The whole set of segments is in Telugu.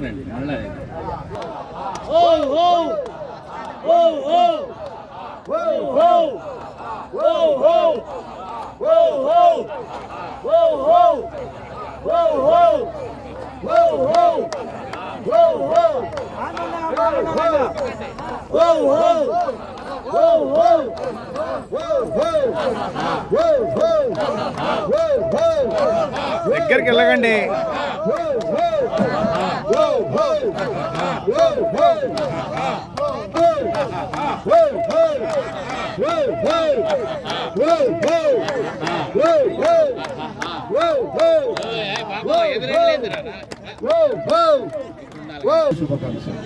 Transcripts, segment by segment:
రండి మళ్ళీ దగ్గరికి వెళ్ళకండి. శుభాకాంక్షలు.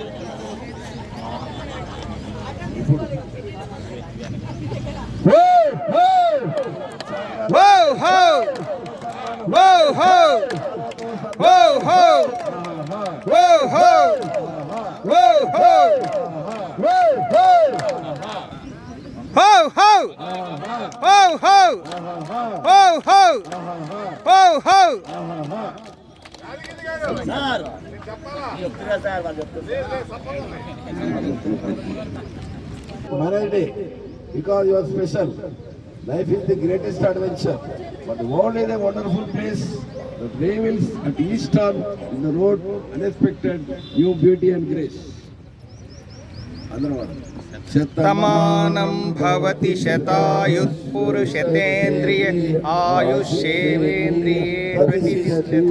Marriage day, because you are special. Life is the greatest adventure, but the world is a wonderful place. The travels at each turn in the road, unexpected new beauty and grace. తమానం Bhavati శతాయుః పురుషతేంద్రియ ఆయుష్యేవేంద్రియే ప్రతిష్టతి.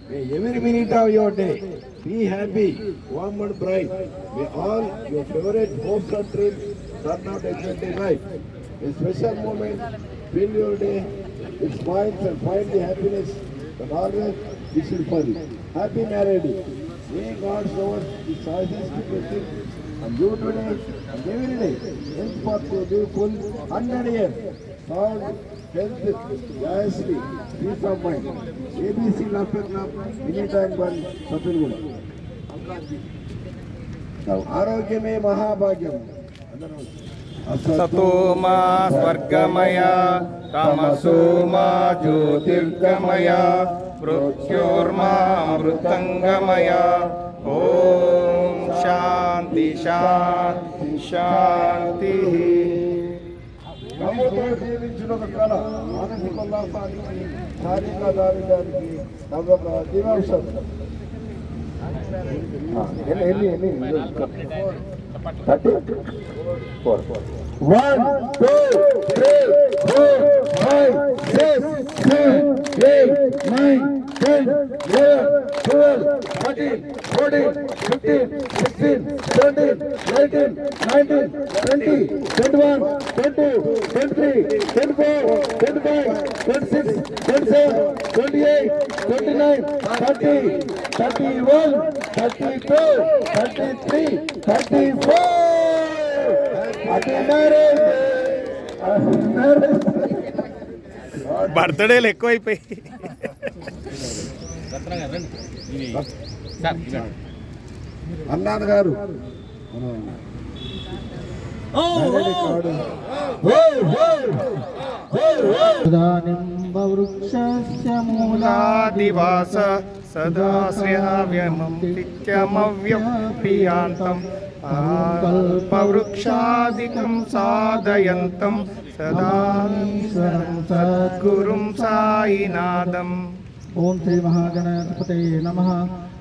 May every minute of your day be happy, warm and bright. May all your favorite hopes and dreams turn out exactly right. A special moment, fill your day with smiles and find the happiness that always wishes for you. Happy married day. May God show us the choices to blessing and you today and every day. Henceforth to be full 100 years. Sound, health, joyously, peace of mind. ABC Laughter Club, anytime one, Sapilgula. Now, ఆరోగ్యమే మహాభాగ్యం. సతో మా స్వర్గమయ తమసో మా జ్యోతిర్గమయ మృత్యోర్మా మృతంగమయ. ఓం శాంతి శాంతి శాంతి. సేవించిన ఒక కళ మానసిక ఉల్లాసానికి శారీరక దారిదానికి జీవాంశం. ఎన్ని 1, 2, 3, 4, 5, 6, 7, 8, 9, 10, 11, 12, 13, 14, 15, 16, 17, 18, 19, 20, 21, 22, 23, 24, 25, 26, 27, 28, 29, 30, 31, 32, 33, 34. బర్త్డేలు ఎక్కువైపోయి. అన్నాన్న గారు మూలాదివాస సదా శ్రేయావ్యమం నిత్యమవ్యప్రియాంతం కల్పవృక్షాదికం సాధయంతం సదా సద్గురుం సాయినాథం. ఓం శ్రీ మహాగణపతయే నమః.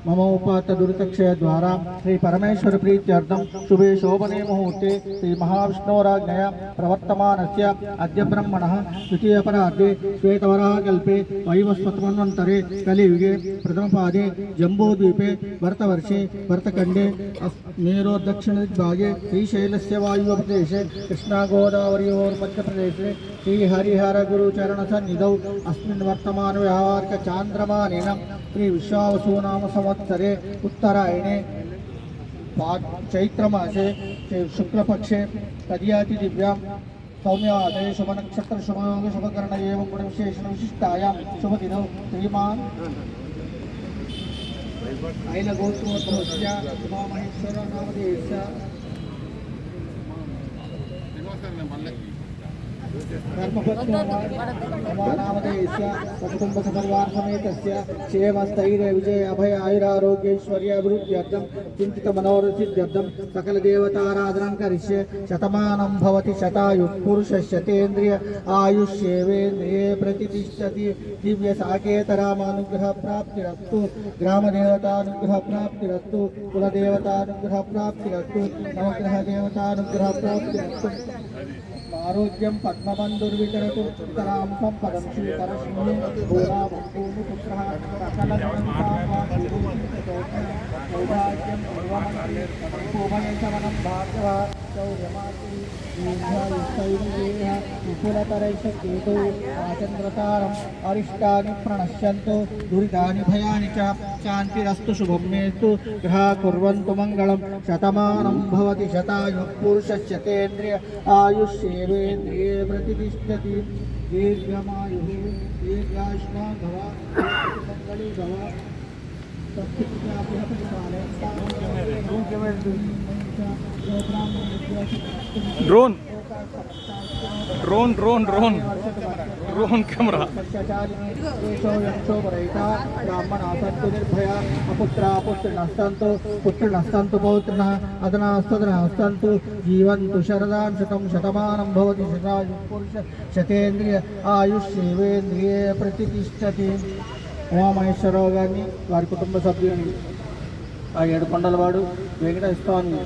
मम उपात दुरितक्षय द्वारा श्री परमेश्वर प्रीत्यर्थम शुभे शोभने मुहूर्ते श्री महाविष्णोराज्ञया प्रवर्तमानस्य अद्य ब्रह्मणः द्वितीयपरार्धे श्वेतवराहकल्पे वैवस्वतमन्वन्तरे कलियुगे प्रथमपादे जम्बूद्वीपे भरतवर्षे भरतखण्डे मेरोदक्षिणदिग्भागे श्रीशैलस्य वायुव्यप्रदेशे कृष्णागोदावर्योर्मध्यप्रदेशे श्रीहरिहरगुरुचरणसन्निधौ अस्मिन् वर्तमानव्यावहारिकचान्द्रमानेन श्री विश्वावसुनाम संवत्सरे उत्तरायणे चैत्रमासे शुक्लपक्षे तदीयाति दिव्यां सौम्यादे शुभनक्षत्र शुभयोग शुभकर्ण एवं गुणविशेषण विशिष्टायां शुभदिनौ श्रीमान् ऐलगोत्रोद्भवस्य उमामहेश्वर नामधेयस्य धर्मपत्नीनामधेयस्य कुटुम्बसपरिवारसमेतस्य क्षेमस्थैर्य विजय अभय आयुरारोग्यैश्वर्याभिवृद्ध्यर्थं चिन्तितमनोरसिद्ध्यर्थं सकलदेवताराधनं करिष्ये शतमानं भवति शतायुः पुरुषशतेन्द्रिय आयुष्येवेन्द्रिये प्रतिष्ठति दिव्यसाकेतरामानुग्रहप्राप्तिरस्तु ग्रामदेवतानुग्रहप्राप्तिरस्तु कुलदेवतानुग्रहप्राप्तिरस्तु नवग्रहदेवतानुग्रहप्राप्तिरस्तु आरोग्यं पद्मबन्धुर्वितरतु उत्तरां सम्पदं श्रीकरश्मी भूमिपुत्रः सकलसौभाग्यं पूर्वमन्त्रिशमनं भार्गवः शौर्यमातुः विपुलतरैषकेतौ आचन्द्रतारम् अरिष्टानि प्रणश्यन्तु दुरितानि भयानि च शान्तिरस्तु शुभं मेस्तु ग्रहा कुर्वन्तु मङ्गलं शतमानं भवति शतायुः पुरुषशतेन्द्रिय आयुष्येवेन्द्रिये प्रतिष्ठति दीर्घमायुः दीर्घायुष्मा भव मङ्गली भव drone drone drone drone drone camera ब्राह्मणासन्तु निर्भया अपुत्रापुत्रिणस्तन्तु पुत्रिणस्तन्तु पौत्रिणः अदनास्तदनस्तन्तु जीवन्तु शरदां शतं शतमानं भवति शतायुः पुरुष शतेन्द्रिय आयुष्येवेन्द्रिये प्रतिष्ठति ఉమామహేశ్వరరావు గారిని వారి కుటుంబ సభ్యులని ఆ ఏడుకొండలవాడు వెంకటేశ్వర స్వామి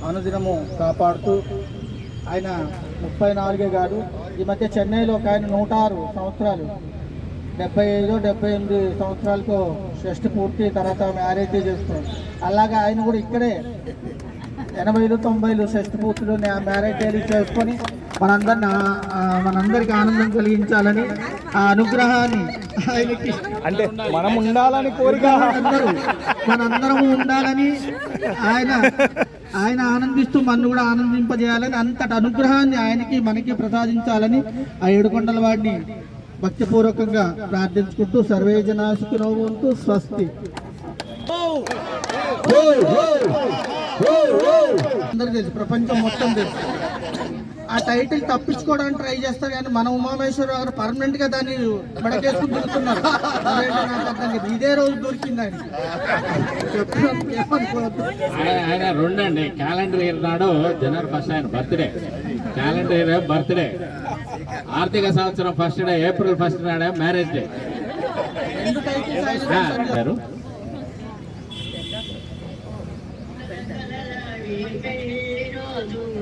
అనుదినము కాపాడుతూ ఆయన 34 కాదు ఈ మధ్య చెన్నైలో ఒక ఆయన 106 సంవత్సరాలు 75-78 సంవత్సరాలకు షష్టి పూర్తి తర్వాత మ్యారేజ్ చేసుకున్నాడు. అలాగే ఆయన కూడా ఇక్కడే 80-90 షష్టి పూర్తిలో మ్యారేజ్ చేసుకొని మనందరికి ఆనందం కలిగించాలని ఆ అనుగ్రహాన్ని ఆయనకి అంటే మనం ఉండాలని కోరిక మనందరము ఉండాలని ఆయన ఆనందిస్తూ మన్ను కూడా ఆనందింపజేయాలని అంతటి అనుగ్రహాన్ని ఆయనకి మనకి ప్రసాదించాలని ఆ ఏడుకొండల వాడిని భక్తిపూర్వకంగా ప్రార్థించుకుంటూ సర్వే జనా సుఖినో భవంతు స్వస్తి. అందరికీ తెలుసు, ప్రపంచం మొత్తం తెలుసు. ఆ టైటిల్ తప్పించుకోవడానికి ట్రై చేస్తారు కానీ మన ఉమామహేశ్వరరావు గారు పర్మనెంట్ గా దాన్ని బడకేసుకుని తిరుగుతున్నారు. ఇదే రోజు దొరికింది ఆయన. ఆయన రెండండి, క్యాలెండర్ ఇయర్ నాడు జనవరి 1 ఆయన బర్త్డే, క్యాలెండర్ ఇయర్ బర్త్డే, ఆర్థిక సంవత్సరం 1 డే ఏప్రిల్ 1 నాడే మ్యారేజ్ డే. రెండు టైటిల్స్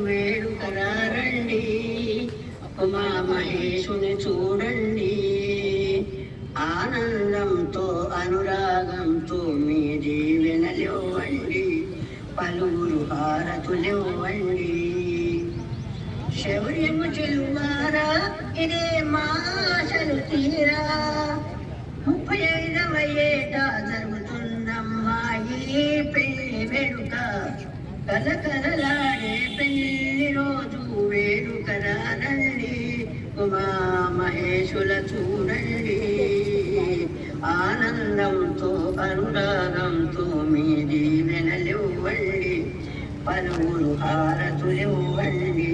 వేడుకరారండి ఉమామహేశుని చూడండి, ఆనందంతో అనురాగంతో మీ దీవెనలివ్వండి, పలువురు హారతులివ్వండి. శౌర్యము చెలువారా ఇదే మాశలు తీరా, 35వ ఏట జరుగుతుందమ్మా ఈ పెళ్లి వేడుక, కలకలలాడే పెళ్లి రోజు వేడుకరానండి ఉమామహేశుల చూడండి, ఆనందంతో అనురాగంతో మీ దీవెనలివ్వండి, పలువురు హారతులివ్వండి.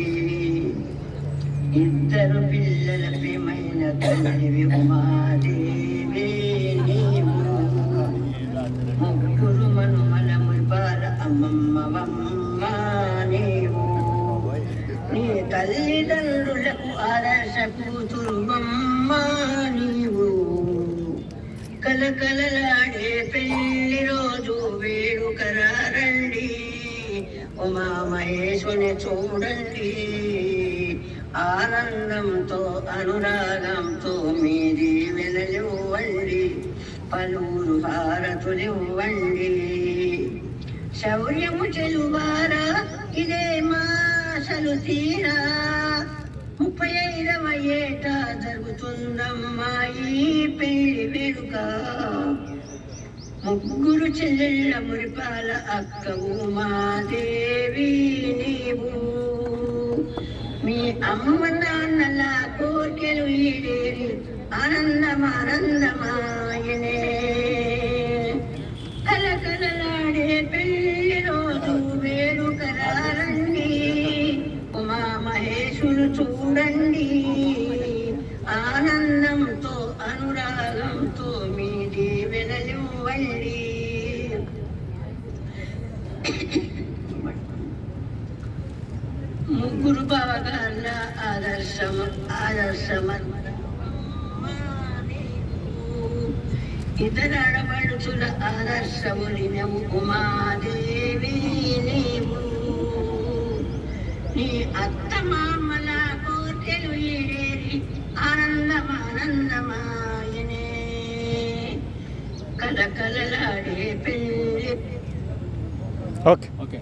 ఇద్దరు పిల్లల ప్రియమైన తల్లివి ఉమాదేవి నీవు, ముగ్గురు మనుమల మురిపాల అమ్మమ్మవమ్మ నీవు, నీ తల్లిదండ్రులకు ఆదర్శ కూతురువమ్మ నీవు. కలకలలాడే పెళ్లి రోజు వేడుకరారండి ఉమామహేశుని చూడండి, ఆనందంతో అనురాగంతో మీ దీవెనలివ్వండి, పలువురు హారతులివ్వండి. శౌర్యము చెలువారా ఇదే మాశలు తీరా, 35వ ఏట జరుగుతుందమ్మా ఈ పెళ్లి వేడుక, ముగ్గురు చెల్లెళ్ళ మురిపాల అక్కవు మాదేవి నీవు, మీ అమ్మ నాన్నల కోర్కెలు ఈడేరి ఆనందమానందమాయనే. కలకలలాడే పెళ్లి రోజు వేడుకరారండి ఉమామహేశులు చూడండి, ఆనందంతో అనురాగంతో మీ దీవెనలివ్వండి. ముగ్గురు బావగాళ్ళ ఇతర ఆడపడుచుల ఆదర్శముని నువ్వు ఉమాదేవి నీవు. నీ అత్త మామల కోర్కెలు ఈడేరి ఆనందమానందమాయనే. కలకలలాడే పెళ్ళి. ఓకే ఓకే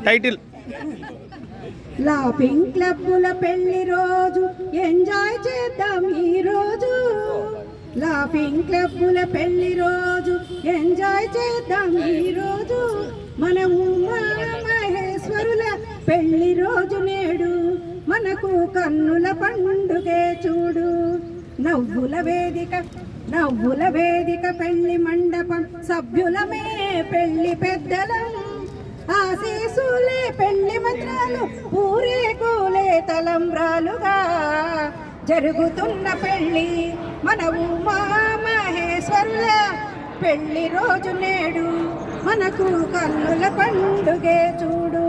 టైటిల్ లాఫింగ్ క్లబ్బుల పెళ్లి రోజు ఎంజాయ్ చేద్దాం ఈ రోజు. లాఫింగ్ క్లబ్బుల పెళ్లి రోజు ఎంజాయ్ చేద్దాం ఈ రోజు. మన ఉమా మహేశ్వరుల పెళ్లి రోజు నేడు, మనకు కన్నుల పండుగే చూడు. నవ్వుల వేదిక పెళ్లి మండపం, సభ్యులమే పెళ్లి పెద్దలం. ఆశీసులే పెళ్లి మంత్రాలు, ఊరేగులే తలంబ్రాలుగా. జరుగుతున్న పెళ్లి మన ఉమా మహేశ్వరుల పెళ్లి రోజు నేడు, మనకు కన్నుల పండుగే చూడు.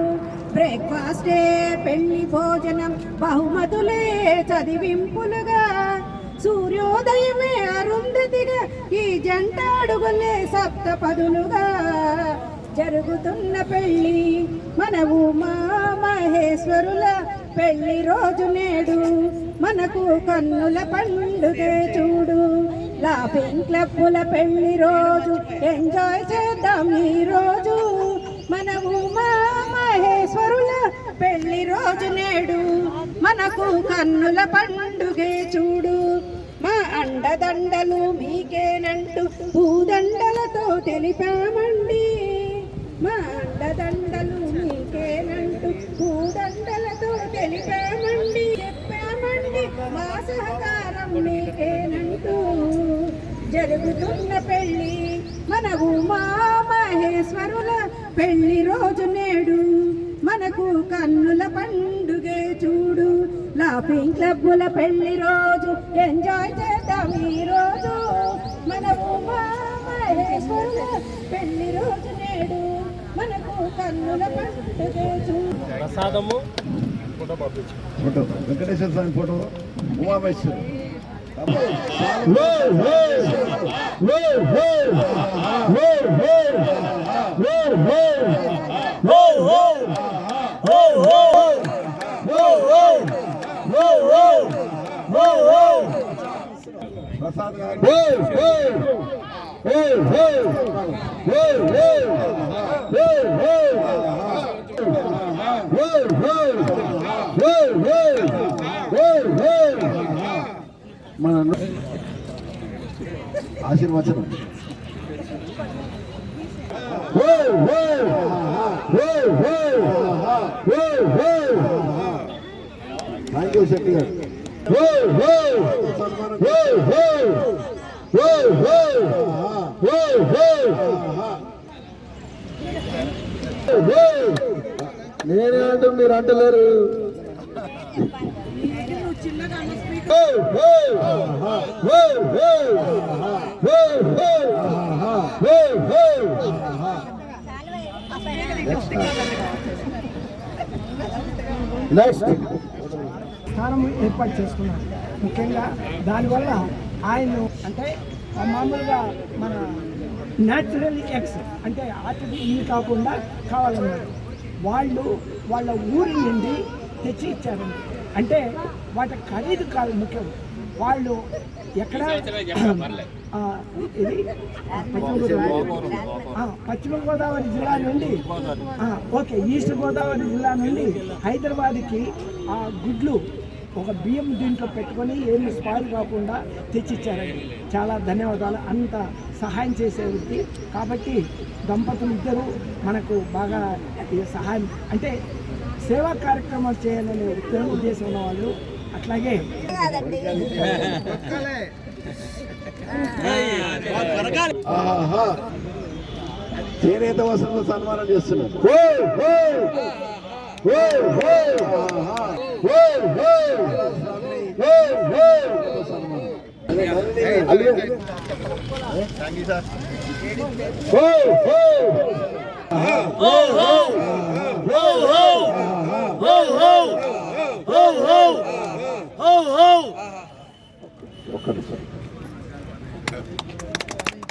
బ్రేక్ఫాస్టే పెళ్లి భోజనం, బహుమతులే చదివింపులుగా. సూర్యోదయమే అరుంధతిగా, ఈ జంట అడుగులే సప్తపదులుగా. జరుగుతున్న పెళ్లి మన ఉమా మహేశ్వరుల పెళ్లి రోజు నేడు, మనకు కన్నుల పండుగే చూడు. లాఫింగ్ క్లబ్బుల పెళ్లి రోజు ఎంజాయ్ చేద్దాం ఈ రోజు. మన ఉమా మహేశ్వరుల పెళ్లి రోజు నేడు, మనకు కన్నుల పండుగే చూడు. మా అండదండలు మీకేనంటూ భూదండలతో తెలిపామండి. మా అండదండలు మీకేనంటూ భూదండలతో తెలిపామండి. చెప్పామండి మా సహకారం మీకేనంటూ. జరుగుతున్న పెళ్లి మన ఉమా మహేశ్వరుల పెళ్లి రోజు నేడు, మనకు కన్నుల పండుగే చూడు. లాఫింగ్ క్లబ్బుల పెళ్లి రోజు ఎంజాయ్ చేద్దాం ఈ రోజు. మన ఉమా మహేశ్వరుల పెళ్లి రోజు నేడు, మనకు కన్నుల పండుగే చూడు. ప్రసాదము ఫోటో వెంకటేశ్వర స్వామి ఫోటో ఉమామేశ్వరు. ప్రసాద్ గారు మన ఆశీర్వచనం. థ్యాంక్ యూ శెట్టి గారు. నేనే అంటూ మీరు అంటలేరు. నెక్స్ట్ స్థానం ఏర్పాటు చేసుకున్నారు. ముఖ్యంగా దానివల్ల ఆయన అంటే మామూలుగా మన న్యాచురల్ ఎక్స్ అంటే ఆర్టిఫిషియల్ కాకుండా కావాలన్నారు. వాళ్ళు వాళ్ళ ఊరి నుండి తెచ్చి ఇచ్చారండి. అంటే వాటి ఖరీదు కాదు ముఖ్యం. వాళ్ళు ఎక్కడ ఇది పశ్చిమ గోదావరి జిల్లా నుండి ఓకే ఈస్ట్ గోదావరి జిల్లా నుండి హైదరాబాద్కి ఆ గుడ్లు ఒక బియ్యం దీంట్లో పెట్టుకొని ఏమి స్పాయిల్ కాకుండా తెచ్చిచ్చారండి. చాలా ధన్యవాదాలు. అంత సహాయం చేసే వ్యక్తి కాబట్టి దంపతులు ఇద్దరు మనకు బాగా సహాయం అంటే సేవా కార్యక్రమాలు చేయాలనే ఉద్దేశం ఉన్న వాళ్ళు అట్లాగే ఆహా చేనేత వస్త్రంలో సన్మానం చేస్తున్నారు.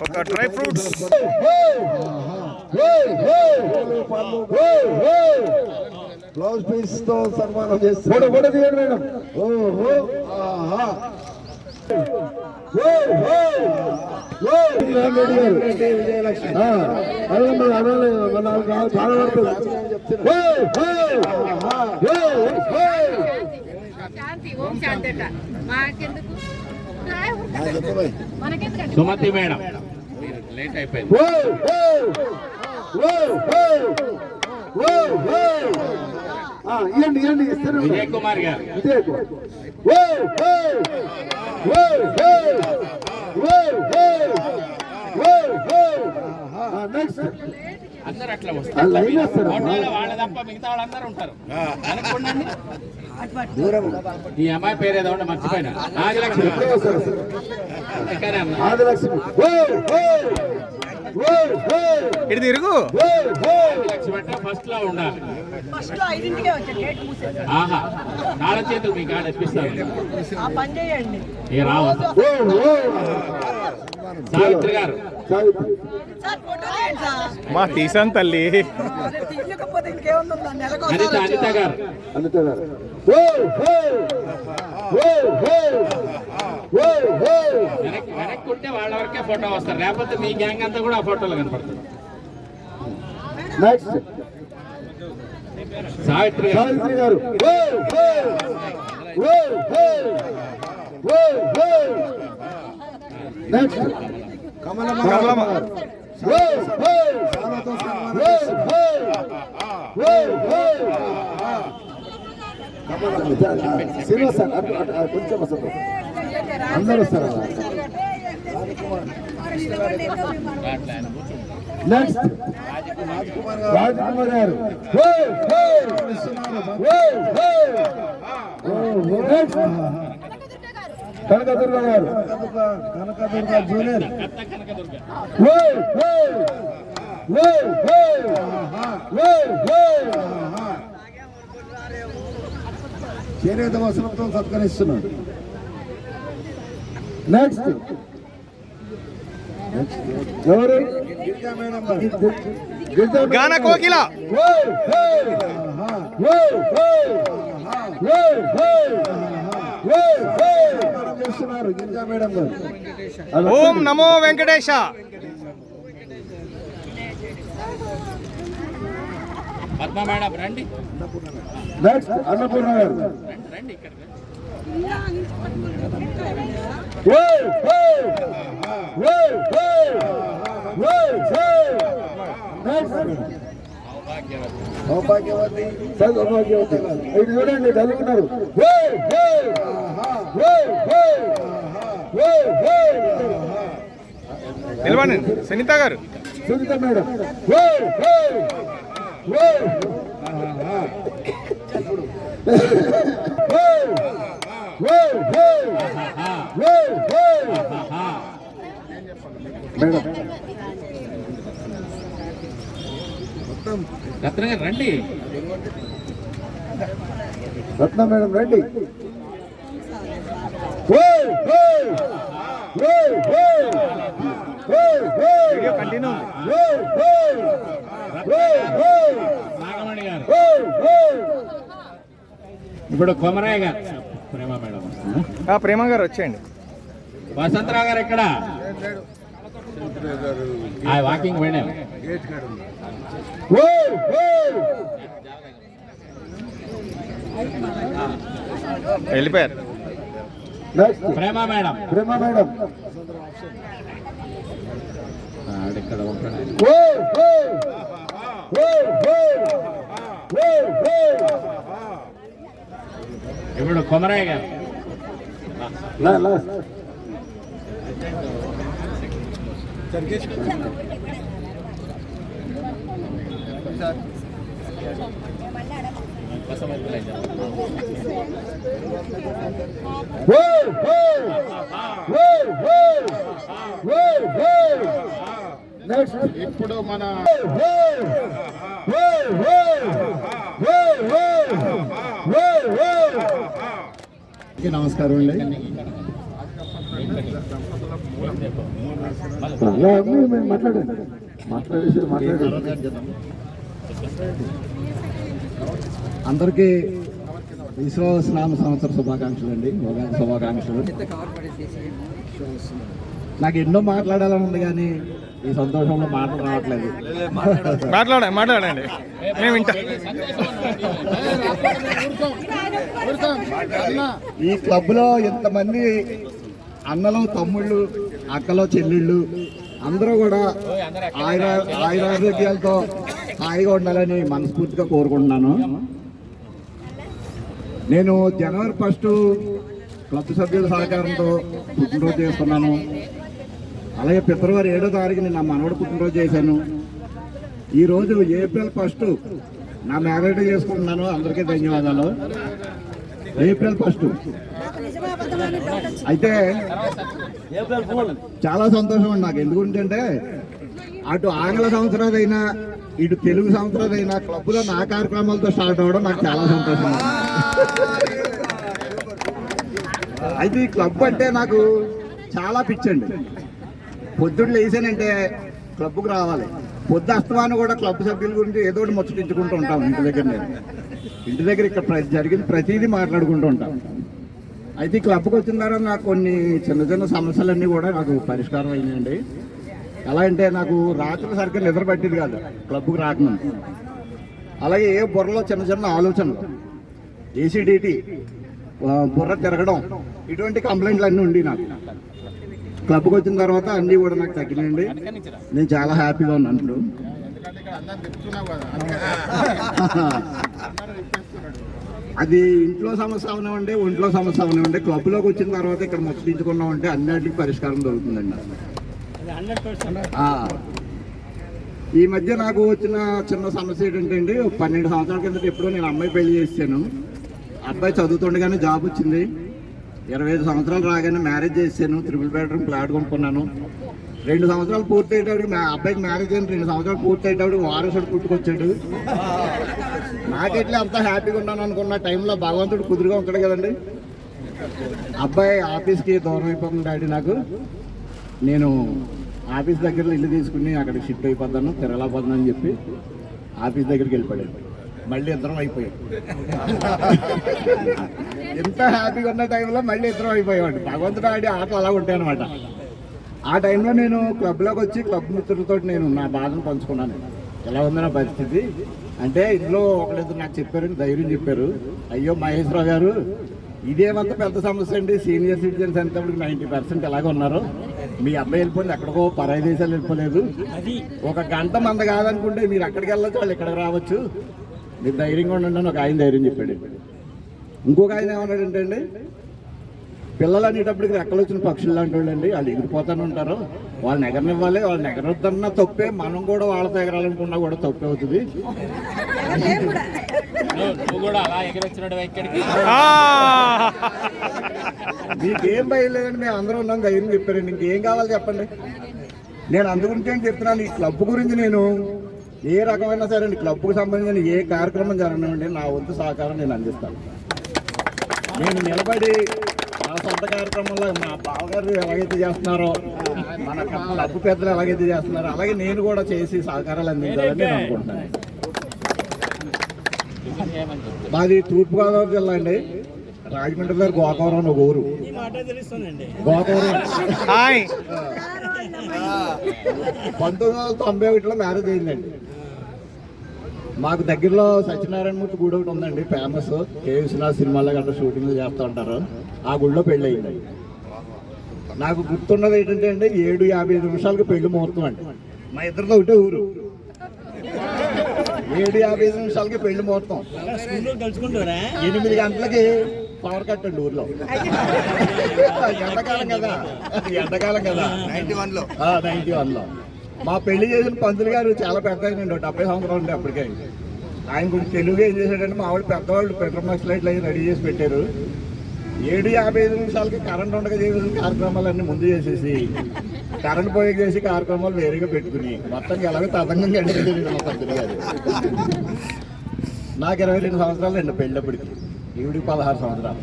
ఒక డ్రై ఫ్రూట్స్ బ్లౌజ్ పీస్ తో సన్మానం చేస్తారు. మేడం ఓహో ఆహా సుమతి మేడం మీరు లేట్ అయిపోయింది. విజయ్ కుమార్ గారు అందరు అట్లా వస్తారు. ఫోటోలో వాళ్ళ తప్ప మిగతా వాళ్ళందరూ ఉంటారు అనుకోండి. ఈ అమ్మాయి పేరు ఏదో ఉంటే మర్చిపోయినా. ఆదిలక్ష్మి ఇటు తిరుగు. ఆదిలక్ష్మి అంటే ఫస్ట్ లో ఉండాలి. ఆహా కాళ్ళ చేతులు మీకు ఆడ ఇప్పిస్తారు. ఇక రావచ్చు. సావిత్రి గారు మా తీసాను తల్లి. అనిత గారు వెనక్కి ఉంటే వాళ్ళ వరకే ఫోటో వస్తారు, లేకపోతే మీ గ్యాంగ్ అంతా కూడా ఆ ఫోటోలో కనపడుతుంది. సావిత్రి గారు కమలమ్మ శ్రీనివాస్ సార్ కొంచెం వస్తారు, అందరూ వస్తారు. నెక్స్ట్ రాజ్కుమార్ గారు కనకదుర్గ గారు కనకదుర్గ జూనియర్ చేనేత వస్త్రంతో సత్కరిస్తున్నాడు. నెక్స్ట్ ఎవరు? గాన కోకిల చేస్తున్నారు గిరిజా మేడం గారు. ఓం నమో వెంకటేశ. పద్మ మేడం రండి. నెక్స్ట్ అన్నపూర్ణ గారు. రండి ఇక్కడ. సౌభాగ్యవతి సౌభాగ్యవతి ఇటు చూడండి చదువుకున్నారు. నిలవండి సునీత గారు. సునీత మేడం రత్న గారు రండి. రత్న మేడం రండి. Video continue. నాగమణి గారు. ఇప్పుడు కొమరయ్య గారు. ప్రేమ మేడం వస్తుందా? ప్రేమ గారు వచ్చేయండి. వసంతరావు గారు ఎక్కడ? వాకింగ్ పోయినా. వెళ్ళిపోయారు. ప్రేమ మేడం. ప్రేమ మేడం ఇక్కడ ఉంటాడు. ఇప్పుడు కొమరయ్య గారు. ఇప్పుడు మన నమస్కారం అండి. అందరికీ విశ్వాసనామ సంవత్సర శుభాకాంక్షలు అండి, ఉగాది శుభాకాంక్షలు. నాకు ఎన్నో మాట్లాడాలని ఉంది కానీ ఈ సంతోషంలో మాటలు రావట్లేదు. మాట్లాడండి మేము వింటా. ఈ క్లబ్ లో ఎంతమంది అన్నలు, తమ్ముళ్ళు, అక్కలు, చెల్లెళ్ళు అందరూ కూడా ఆయురారోగ్యాలతో హాయిగా ఉండాలని మనస్ఫూర్తిగా కోరుకుంటున్నాను. నేను జనవరి 1 క్లబ్ సభ్యుల సహకారంతో పుట్టినరోజు చేస్తున్నాను. అలాగే ఫిబ్రవరి 7వ తారీఖుని నా మనవడు పుట్టినరోజు చేశాను. ఈరోజు ఏప్రిల్ 1 నా మ్యారేజ్ చేసుకుంటున్నాను. అందరికీ ధన్యవాదాలు. ఏప్రిల్ 1 అయితే చాలా సంతోషం అండి నాకు. ఎందుకంటే అటు ఆంగ్ల సంవత్సరాలైనా ఇటు తెలుగు సంవత్సరాలైనా క్లబ్లో నా కార్యక్రమాలతో స్టార్ట్ అవ్వడం నాకు చాలా సంతోషం. అయితే ఈ క్లబ్ అంటే నాకు చాలా పిచ్చండి. పొద్దున్న లేసానంటే క్లబ్కు రావాలి. పొద్దు అస్తమానం కూడా క్లబ్ సభ్యుల గురించి ఏదో ఒకటి ముచ్చటించుకుంటూ ఉంటాం. ఇంటి దగ్గర ఇక్కడ జరిగిన ప్రతిదీ మాట్లాడుకుంటూ ఉంటాం. అయితే ఈ క్లబ్కి వచ్చిన తర్వాత నాకు కొన్ని చిన్న చిన్న సమస్యలన్నీ కూడా నాకు పరిష్కారం అయినాయండి. ఎలా అంటే నాకు రాత్రి సరిగ్గా నిద్ర పట్టేది కాదు క్లబ్కి రాకముందు. అలాగే ఏ బుర్రలో చిన్న చిన్న ఆలోచనలు, ఏసీడీటీ, బుర్ర తిరగడం, ఇటువంటి కంప్లైంట్లు అన్నీ ఉండి నాకు క్లబ్కి వచ్చిన తర్వాత అన్నీ కూడా నాకు తగ్గినాయండి. నేను చాలా హ్యాపీగా ఉన్నాను. ఇప్పుడు అది ఇంట్లో సమస్య అవనివ్వండి, ఒంట్లో సమస్య అవనివ్వండి, క్లబ్లోకి వచ్చిన తర్వాత ఇక్కడ ముచ్చటించుకున్నామంటే అన్నిటికీ పరిష్కారం దొరుకుతుందండి. ఈ మధ్య నాకు వచ్చిన చిన్న సమస్య ఏంటంటే అండి, 12 సంవత్సరాల కిందట ఎప్పుడో నేను అమ్మాయి పెళ్లి చేశాను. అబ్బాయి చదువుతుండగానే జాబ్ వచ్చింది. 25 సంవత్సరాలు రాగానే మ్యారేజ్ చేశాను. 3 బెడ్రూమ్ ఫ్లాట్ కొనుక్కున్నాను. 2 సంవత్సరాలు పూర్తి అయ్యేటప్పుడు అబ్బాయికి మ్యారేజ్ అయిన 2 సంవత్సరాలు పూర్తి అయ్యేటప్పుడు వారసుడు పుట్టుకొచ్చాడు. నాకెట్లా అంత హ్యాపీగా ఉన్నాను అనుకున్న టైంలో భగవంతుడు కుదురుగా ఉంటాడు కదండి. అబ్బాయి ఆఫీస్కి దూరం అయిపోతుంది డాడీ నాకు. నేను ఆఫీస్ దగ్గర ఇల్లు తీసుకుని అక్కడికి షిఫ్ట్ అయిపోతాను, తిరగలేకపోతాను అని చెప్పి ఆఫీస్ దగ్గరికి వెళ్ళిపోయాడు. మళ్ళీ ఇద్దరం అయిపోయాడు. ఎంత హ్యాపీగా ఉన్న టైంలో మళ్ళీ ఇద్దరం అయిపోయాడు. భగవంతుడు ఆడి ఆటలు అలా ఉంటాయి అనమాట. ఆ టైంలో నేను క్లబ్లోకి వచ్చి క్లబ్ మిత్రులతో నేను నా బాధను పంచుకున్నాను. ఎలా ఉంది నా పరిస్థితి అంటే, ఇందులో ఒకరిద్దరు నాకు చెప్పారని ధైర్యం చెప్పారు. అయ్యో మహేశ్వరరావు గారు, ఇదేమంత పెద్ద సమస్య అండి, సీనియర్ సిటిజన్స్ అంతప్పుడు 90% ఎలాగ ఉన్నారు. మీ అబ్బాయి వెళ్ళిపోయింది ఎక్కడికో పరాయి దేశాలు వెళ్ళిపోలేదు. 1 గంట మంద కాదనుకుంటే మీరు అక్కడికి వెళ్ళొచ్చు, వాళ్ళు ఇక్కడికి రావచ్చు, మీరు ధైర్యంగా ఉండండి ఒక ఆయన ధైర్యం చెప్పాడు. ఇంకొక ఆయన ఏమన్నాడంటే అండి, పిల్లలు అనేటప్పటికి రెక్కలు వచ్చిన పక్షులు లాంటి వాళ్ళండి, వాళ్ళు ఎగిరిపోతూనే ఉంటారు, వాళ్ళని ఎగరనివ్వాలి, వాళ్ళని ఎగరొద్దన్నా తప్పే, మనం కూడా వాళ్ళతో ఎగరాలనుకున్నా కూడా తప్పే అవుతుంది. మీకేం భయం లేదండి, మేము అందరూ ఉన్నాం, ధైర్యం చెప్పారండి. ఇంకేం కావాలి చెప్పండి. నేను అందుగురించి చెప్తున్నాను, ఈ క్లబ్ గురించి నేను ఏ రకమైనా సరే అండి, క్లబ్కు సంబంధించిన ఏ కార్యక్రమం జరగనివ్వండి, నా వంతు సహకారం నేను అందిస్తాను. నేను నిలబడి నా సొంత కార్యక్రమంలో మా బావగారు ఎలాగైతే చేస్తున్నారో, మన క్లబ్ పెద్దలు ఎలాగైతే చేస్తున్నారో, అలాగే నేను కూడా చేసి సహకారాలు అందించాలని నేను అనుకుంటున్నాను. మాది తూర్పుగోదావరి జిల్లా అండి, రాజమండ్రి దగ్గర గోకవరం అని ఒక ఊరు. గోకవరం 1991లో మ్యారేజ్ అయిందండి. మాకు దగ్గరలో సత్యనారాయణమూర్తి గుడి ఒకటి ఉందండి, ఫేమస్. కే విశ్వనాథ్ సినిమాలో గట్రా షూటింగ్లు చేస్తూ ఉంటారు. ఆ గుడిలో పెళ్ళి అయిందండి. నాకు గుర్తున్నది ఏంటంటే అండి, 7:55 నిమిషాలకు పెళ్లి ముహూర్తం అండి. మా ఇద్దరితో ఒకటే ఊరు. 7:55 నిమిషాలకి పెళ్లి ముహూర్తం. 8 గంటలకి పవర్ కట్ అండి ఊర్లో. ఎండాకాలం కదా, ఎండాకాలం కదా. 91లో మా పెళ్లి చేసిన పంతులు గారు చాలా పెద్ద అయినండి, 70 సంవత్సరాలు ఉండే అప్పటికే. ఆయన గురించి తెలుగు ఏం చేశాడంటే మా వాళ్ళు పెద్దవాళ్ళు పెట్రోమాక్స్ లైట్లు అవి రెడీ చేసి పెట్టారు. 7:55 నిమిషాలకి కరెంట్ ఉండగా చేసిన కార్యక్రమాలన్నీ ముందు చేసేసి కరెంట్ పోయి చేసి కార్యక్రమాలు వేరేగా పెట్టుకుని మొత్తానికి ఎలాగో తదంగంగా గడిపేది మా పంతులు గారు. నాకు 22 సంవత్సరాలు అండి పెళ్ళప్పటికి, ఈవిడికి 16 సంవత్సరాలు.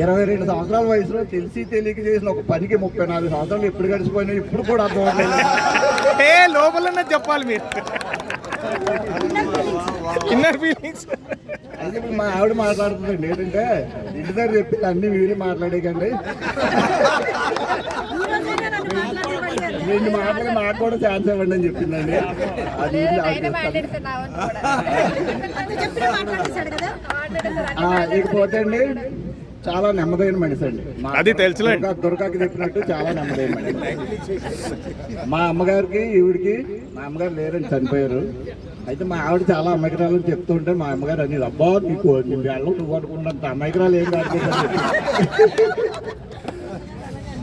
22 సంవత్సరాల వయసులో తెలిసి తెలియక చేసిన ఒక పనికి 34 సంవత్సరాలు ఎప్పుడు గడిచిపోయినా ఇప్పుడు కూడా అర్థం అవ్వట్లేదు. లోపల చెప్పాలి మీరు ఇన్నర్ ఫీలింగ్స్. అయితే ఇప్పుడు మా ఆవిడ మాట్లాడుతుందండి ఏంటంటే, ఇంటి దగ్గర చెప్పి అన్ని మీరే మాట్లాడేకండి, 2 మాటలు నాకు కూడా ఛాన్స్ ఇవ్వండి అని చెప్పిందండి. అది ఇకపోతే అండి చాలా నెమ్మదైన మనిషి అండి. అది తెలుసులే. దుర్గాకి చెప్పినట్టు చాలా నెమ్మదైన మనిషి. మా అమ్మగారికి ఈవిడికి, మా అమ్మగారు లేరండి, చనిపోయారు. అయితే మా ఆవిడ చాలా అమాయకురాలు చెప్తుంటే మా అమ్మగారు అనేది, అబ్బా నీకు వెళ్ళవు నువ్వు అనుకున్నంత అమాయకురాలు ఏం కాదు.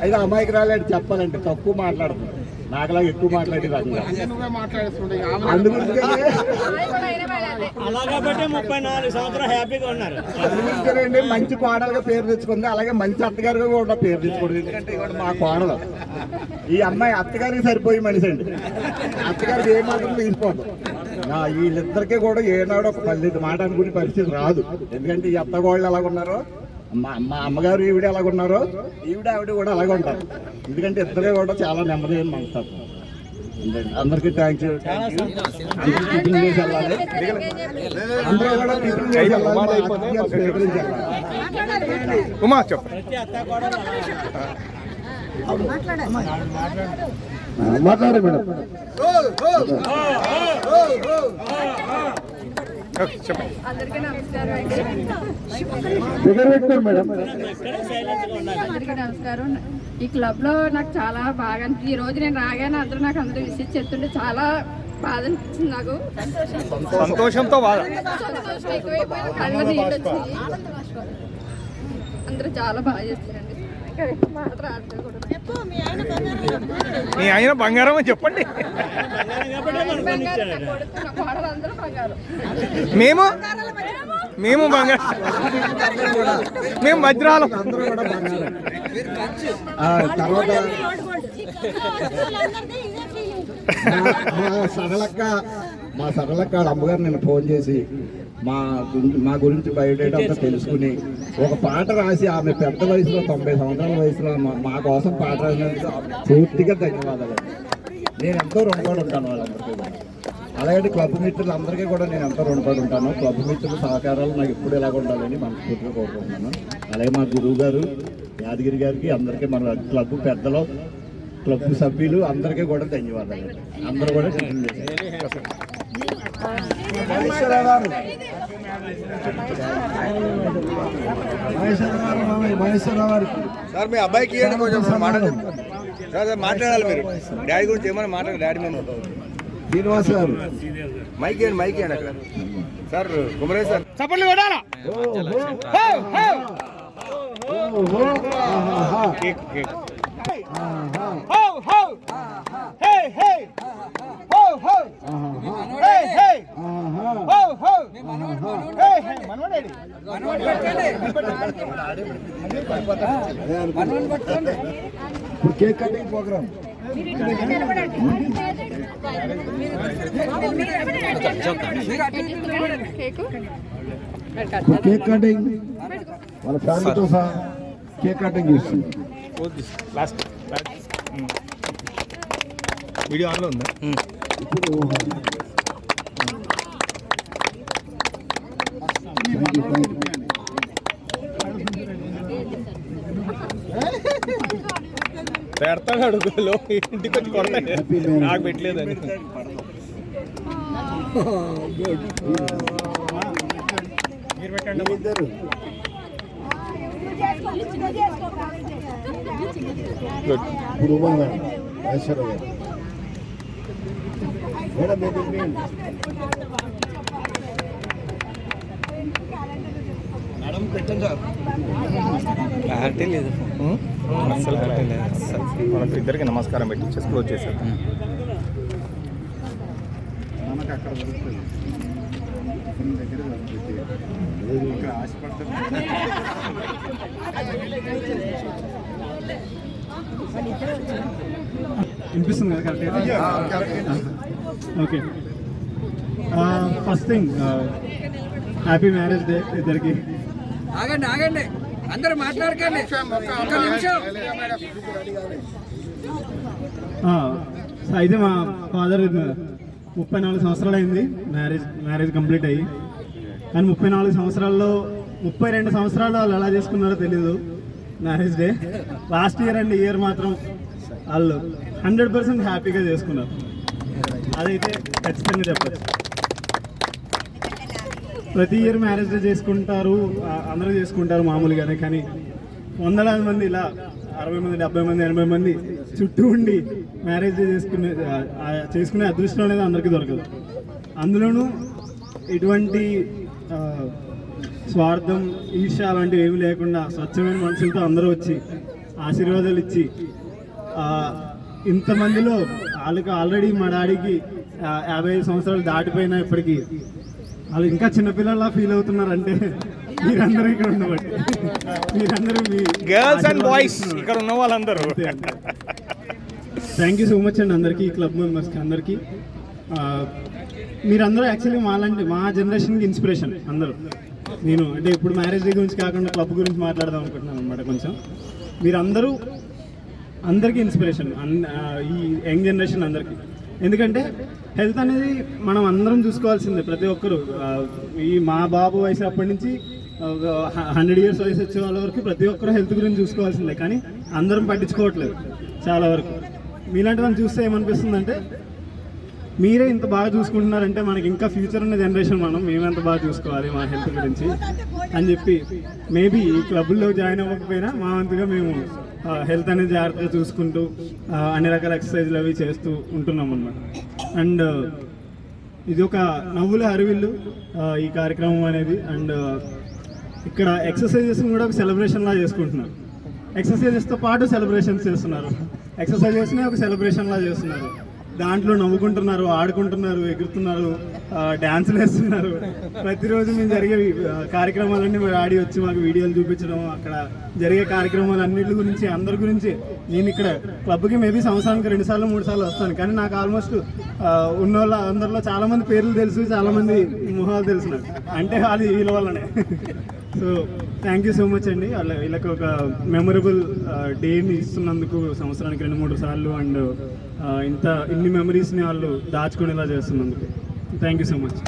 అయితే అమాయకురాలు అంటే చెప్పాలంటే తక్కువ మాట్లాడుతుంది, నాకులాగా ఎక్కువ మాట్లాడి రకంగా. అందుగురించేనండి మంచి కోడలుగా పేరు తెచ్చుకుంది, అలాగే మంచి అత్తగారుగా కూడా పేరు తెచ్చుకోండి. ఎందుకంటే ఇవాళ మా కోడలు ఈ అమ్మాయి అత్తగారికి సరిపోయి మనిషి అండి. అత్తగారికి ఏ మాత్రం తీసిపోదు. వీళ్ళిద్దరికీ కూడా ఏనాడు ఒక 10 మాట అనుకునే పరిస్థితి రాదు. ఎందుకంటే ఈ అత్తగోళ్ళు ఎలాగున్నారో, మా అమ్మగారు ఈవిడ ఎలాగున్నారో, ఆవిడ కూడా అలాగే ఉంటారు. ఎందుకంటే ఇద్దరే కూడా చాలా నెమ్మదైన మనస్తత్వం. అందరికీ థ్యాంక్స్. అందరూ టిఫిన్ చేసి వెళ్ళాలి, అందరూ కూడా టిఫిన్ చేసి వెళ్ళాలి. ఉమా చెప్పు. మాట్లాడే మేడం. అందరికీ నమస్కారం. అందరికీ నమస్కారం. ఈ క్లబ్ లో నాకు చాలా బాగా అనిపించింది. ఈ రోజు నేను రాగానే అందరూ విసిట్ చెప్తుంటే చాలా బాధ అనిపించింది. నాకు సంతోషంతో సంతోషం ఎక్కువైపోయింది, కళ్ళ నీళ్ళు వచ్చినాయి. అందరూ చాలా బాగా చేస్తారండి. మీ ఆయన బంగారం అని చెప్పండి. మేము బంగారం, మేము వజ్రాలం. తర్వాత మా సరళక్క అమ్మగారు నేను ఫోన్ చేసి మా గురించి బయోడేటా అంతా తెలుసుకుని ఒక పాట రాసి, ఆమె పెద్ద వయసులో 90 సంవత్సరాల వయసులో మా కోసం పాట రాసినందుకు పూర్తిగా ధన్యవాదాలు. నేను ఎంతో రుణపడి ఉంటాను వాళ్ళందరికీ. అలాగే క్లబ్ మిత్రులందరికీ కూడా నేను ఎంతో రుణపడి ఉంటాను. క్లబ్ మిత్రుల సహకారాలు నాకు ఎప్పుడు ఎలాగ ఉండాలని మనస్ఫూర్తిగా కోరుకుంటున్నాను. అలాగే మా గురువు గారు యాదగిరి గారికి, అందరికీ మన క్లబ్ పెద్దలు, క్లబ్ సభ్యులు అందరికీ కూడా ధన్యవాదాలు. అందరూ కూడా సార్ మీ అబ్బాయికి కొంచెం మాట్లాడాలి. మీరు డాడీ గురించి ఏమైనా మాట్లాడాలి. డాడీ మేము శ్రీనివాస్ గారు మైక్ ఇవ్వండి అక్కడ. సార్ కుమరేష్ సార్ చప్పట్లు కొట్టాలా. Cake cutting program cake cutting వాళ్ళ ఫ్యామిలీతో సహా కేక్ కటింగ్ చేస్తుంది. వీడియో ఆన్లో ఉందా? పెడతాడు అడుగులో, ఇంటికి వచ్చి కొడతాడు. నాకు పెట్టలేదని. మీరు పెట్టండి. మేడం క్లారిటీ లేదు, అసలు క్లారిటీ లేదు. మనకు ఇద్దరికి నమస్కారం పెట్టి చెస్ క్లోజ్ చేశారు. వినిపిస్తుంది కదా correct? Okay, first thing happy marriage day ఇద్దరికి. ఆగండి అందరూ మాట్లాడకండి, ఒక్క నిమిషం. అయితే మా ఫాదర్ 34 సంవత్సరాలు అయింది మ్యారేజ్ కంప్లీట్ అయ్యి. కానీ 34 సంవత్సరాల్లో 32 సంవత్సరాలు వాళ్ళు ఎలా చేసుకున్నారో తెలీదు marriage day. Last year and year మాత్రం వాళ్ళు 100% హ్యాపీగా చేసుకున్నారు. అదైతే ఖచ్చితంగా చెప్పచ్చు. ప్రతి ఇయర్ మ్యారేజ్ డే చేసుకుంటారు, అందరూ చేసుకుంటారు మామూలుగానే. కానీ వందలాది మంది ఇలా 60 మంది, 70 మంది, 80 మంది చుట్టూ ఉండి మ్యారేజ్ డే చేసుకునే అదృష్టం అనేది అందరికీ దొరకదు. అందులోనూ ఇటువంటి స్వార్థం, ఈర్ష్య అలాంటివి ఏమి లేకుండా స్వచ్ఛమైన మనుషులతో అందరూ వచ్చి ఆశీర్వాదాలు ఇచ్చి ఇంతమందిలో వాళ్ళకి ఆల్రెడీ మా డాడీకి 55 సంవత్సరాలు దాటిపోయినా ఇప్పటికీ వాళ్ళు ఇంకా చిన్నపిల్లల్లా ఫీల్ అవుతున్నారంటే మీరందరూ ఇక్కడ ఉండబట్టి, మీరందరూ మీ గర్ల్స్ అండ్ బాయ్స్ ఇక్కడ ఉన్న వాళ్ళందరూ. థ్యాంక్ యూ సో మచ్ అండి అందరికీ, క్లబ్ మెంబర్స్కి అందరికీ. మీరందరూ యాక్చువల్లీ మా జనరేషన్కి ఇన్స్పిరేషన్ అందరూ. నేను అంటే ఇప్పుడు మ్యారేజ్ డే గురించి కాకుండా క్లబ్ గురించి మాట్లాడదాం అనుకుంటున్నాను అనమాట కొంచెం. మీరందరూ అందరికీ ఇన్స్పిరేషన్, ఈ యంగ్ జనరేషన్ అందరికీ. ఎందుకంటే హెల్త్ అనేది మనం అందరం చూసుకోవాల్సిందే, ప్రతి ఒక్కరు. ఈ మా బాబు వయసు అప్పటి నుంచి 100 years వయసు వచ్చే వాళ్ళ వరకు ప్రతి ఒక్కరు హెల్త్ గురించి చూసుకోవాల్సిందే. కానీ అందరం పట్టించుకోవట్లేదు చాలా వరకు. మీలాంటి వాళ్ళని చూస్తే ఏమనిపిస్తుందంటే మీరే ఇంత బాగా చూసుకుంటున్నారంటే మనకి ఇంకా ఫ్యూచర్ ఉన్న జనరేషన్ మేమెంత బాగా చూసుకోవాలి మా హెల్త్ గురించి అని చెప్పి మేబీ ఈ క్లబ్లో జాయిన్ అవ్వకపోయినా మా వంతుగా మేము హెల్త్ అనేది జాగ్రత్తగా చూసుకుంటూ అన్ని రకాల ఎక్సర్సైజ్లు అవి చేస్తూ ఉంటున్నాం అన్నమాట. అండ్ ఇది ఒక నవ్వుల హరివిల్లు ఈ కార్యక్రమం అనేది. అండ్ ఇక్కడ ఎక్సర్సైజెస్ కూడా ఒక సెలబ్రేషన్లా చేసుకుంటున్నారు. ఎక్సర్సైజెస్తో పాటు సెలబ్రేషన్స్ చేస్తున్నారు. ఎక్సర్సైజెస్ని ఒక సెలబ్రేషన్లా చేస్తున్నారు. దాంట్లో నవ్వుకుంటున్నారు, ఆడుకుంటున్నారు, ఎగురుతున్నారు, డ్యాన్సులు వేస్తున్నారు. ప్రతిరోజు మేము జరిగే కార్యక్రమాలన్నీ మా డాడీ వచ్చి మాకు వీడియోలు చూపించడం, అక్కడ జరిగే కార్యక్రమాలన్నిటి గురించి అందరి గురించి. నేను ఇక్కడ క్లబ్కి మేబీ సంవత్సరానికి 2 సార్లు 3 సార్లు వస్తాను. కానీ నాకు ఆల్మోస్ట్ ఉన్న వాళ్ళ అందరిలో చాలామంది పేర్లు తెలుసు, చాలామంది మొహాలు తెలుసు నాకు. అంటే అది వీళ్ళ వల్లనే. So thank you so much అండి. వీళ్ళకి ఒక మెమరబుల్ డేని ఇస్తున్నందుకు సంవత్సరానికి 2-3 సార్లు. అండ్ ఇన్ని మెమరీస్ని వాళ్ళు దాచుకునేలా చేస్తున్నందుకు థ్యాంక్ యూ సో మచ్.